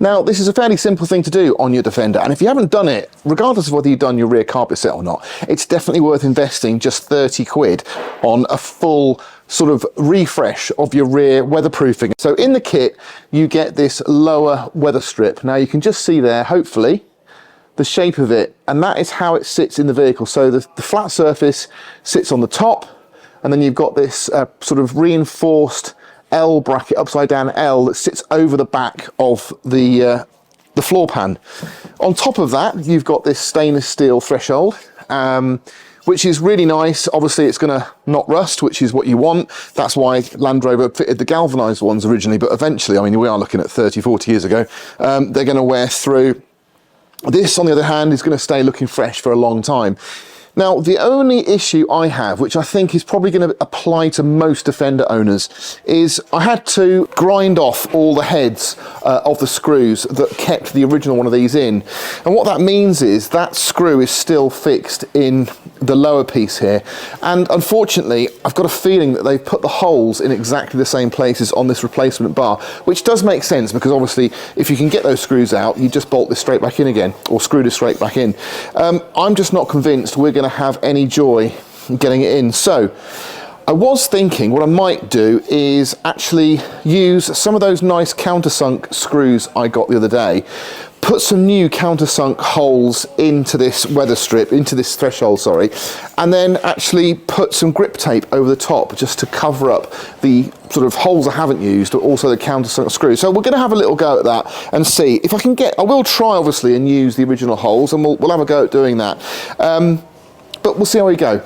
Now, this is a fairly simple thing to do on your Defender, and if you haven't done it, regardless of whether you've done your rear carpet set or not, it's definitely worth investing just 30 quid on a full sort of refresh of your rear weatherproofing. So in the kit, you get this lower weather strip. Now you can just see there, hopefully, the shape of it, and that is how it sits in the vehicle. So the flat surface sits on the top, and then you've got this sort of reinforced L bracket, upside down L, that sits over the back of the floor pan. On top of that, you've got this stainless steel threshold, which is really nice. Obviously, it's going to not rust, which is what you want. That's why Land Rover fitted the galvanised ones originally, but eventually, I mean, we are looking at 30, 40 years ago, they're going to wear through. This, on the other hand, is going to stay looking fresh for a long time. Now, the only issue I have, which I think is probably going to apply to most Defender owners, is I had to grind off all the heads of the screws that kept the original one of these in. And what that means is that screw is still fixed in the lower piece here. And unfortunately, I've got a feeling that they've put the holes in exactly the same places on this replacement bar, which does make sense because obviously if you can get those screws out, you just bolt this straight back in again, or screw this straight back in. I'm just not convinced we're going to have any joy getting it in. So I was thinking what I might do is actually use some of those nice countersunk screws I got the other day, put some new countersunk holes into this weather strip, into this threshold, sorry, and then actually put some grip tape over the top just to cover up the sort of holes I haven't used, but also the countersunk screws. So we're going to have a little go at that and see if I can get, I will try obviously and use the original holes, and we'll have a go at doing that. But we'll see how we go.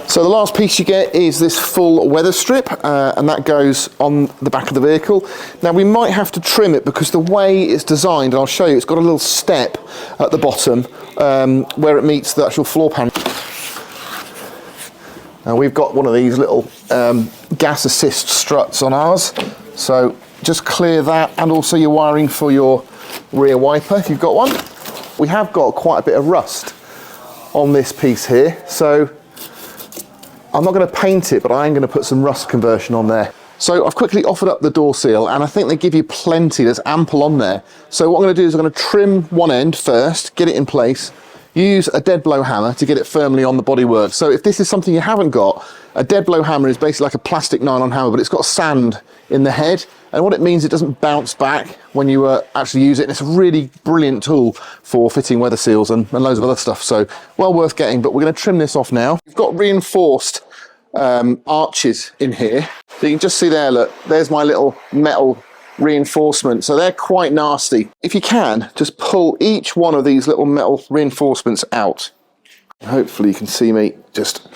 So the last piece you get is this full weather strip, and that goes on the back of the vehicle. Now we might have to trim it because the way it's designed, and I'll show you, it's got a little step at the bottom where it meets the actual floor pan. Now we've got one of these little gas assist struts on ours, so just clear that, and also your wiring for your rear wiper if you've got one. We have got quite a bit of rust on this piece here, so I'm not going to paint it, but I am going to put some rust conversion on there. So I've quickly offered up the door seal, and I think they give you plenty, there's ample on there. So what I'm going to do is I'm going to trim one end first, get it in place, use a dead blow hammer to get it firmly on the bodywork. So if this is something you haven't got, a dead blow hammer is basically like a plastic nylon hammer, but it's got sand in the head, and what it means, it doesn't bounce back when you actually use it, and it's a really brilliant tool for fitting weather seals and loads of other stuff, so well worth getting. But we're going to trim this off now. We've got reinforced arches in here, so you can just see there, look, there's my little metal reinforcement, so they're quite nasty. If you can, just pull each one of these little metal reinforcements out. Hopefully you can see me just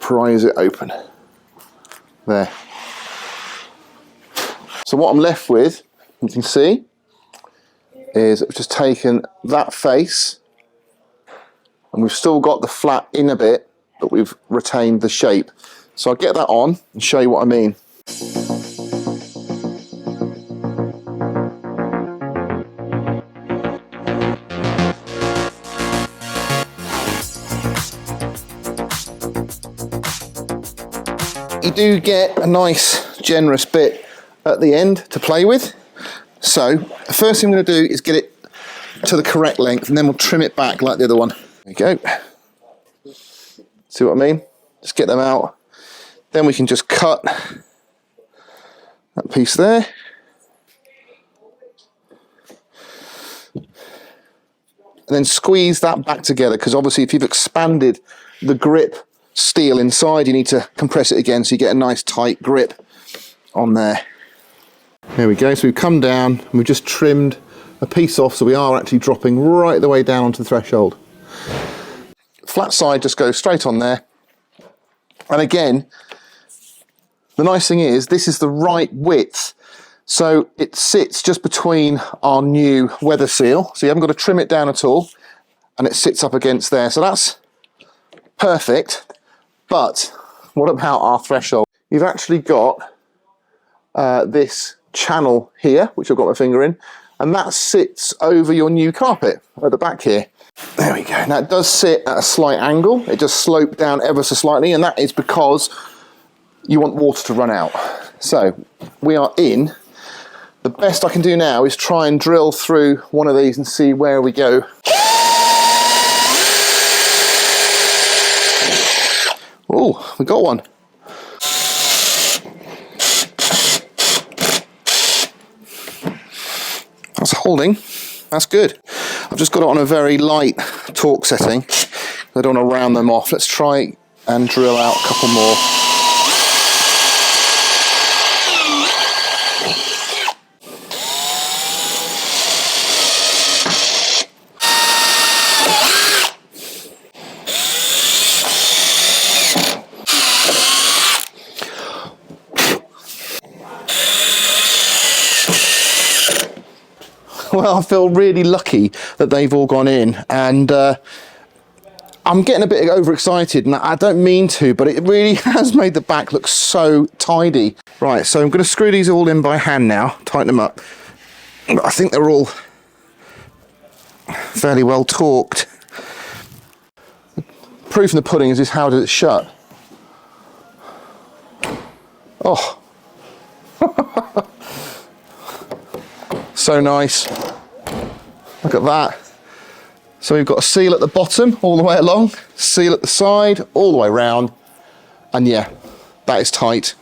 prise it open there. So what I'm left with, you can see, is I've just taken that face, and we've still got the flat inner bit, but we've retained the shape. So I'll get that on and show you what I mean. You do get a nice generous bit at the end to play with. So the first thing I'm going to do is get it to the correct length, and then we'll trim it back like the other one. There we go. See what I mean? Just get them out. Then we can just cut that piece there. And then squeeze that back together, because obviously if you've expanded the grip steel inside, you need to compress it again so you get a nice tight grip on there. There we go, so we've come down and we've just trimmed a piece off, so we are actually dropping right the way down onto the threshold. Flat side just goes straight on there. And again, the nice thing is this is the right width, so it sits just between our new weather seal, so you haven't got to trim it down at all, and it sits up against there, so that's perfect. But what about our threshold? You've actually got this channel here, which I've got my finger in, and that sits over your new carpet at the back here. There we go. Now it does sit at a slight angle, it does slope down ever so slightly, and that is because you want water to run out. So we are in The best I can do now is try and drill through one of these and see where we go. Oh, we got one. That's holding. That's good. I've just got it on a very light torque setting. I don't want to round them off. Let's try and drill out a couple more. Well, I feel really lucky that they've all gone in, and I'm getting a bit overexcited, and I don't mean to, but it really has made the back look so tidy. Right, so I'm going to screw these all in by hand now, tighten them up. I think they're all fairly well torqued. Proof in the pudding is how does it shut. Oh. So nice. Look at that. So we've got a seal at the bottom all the way along, seal at the side, all the way round, and yeah, that is tight.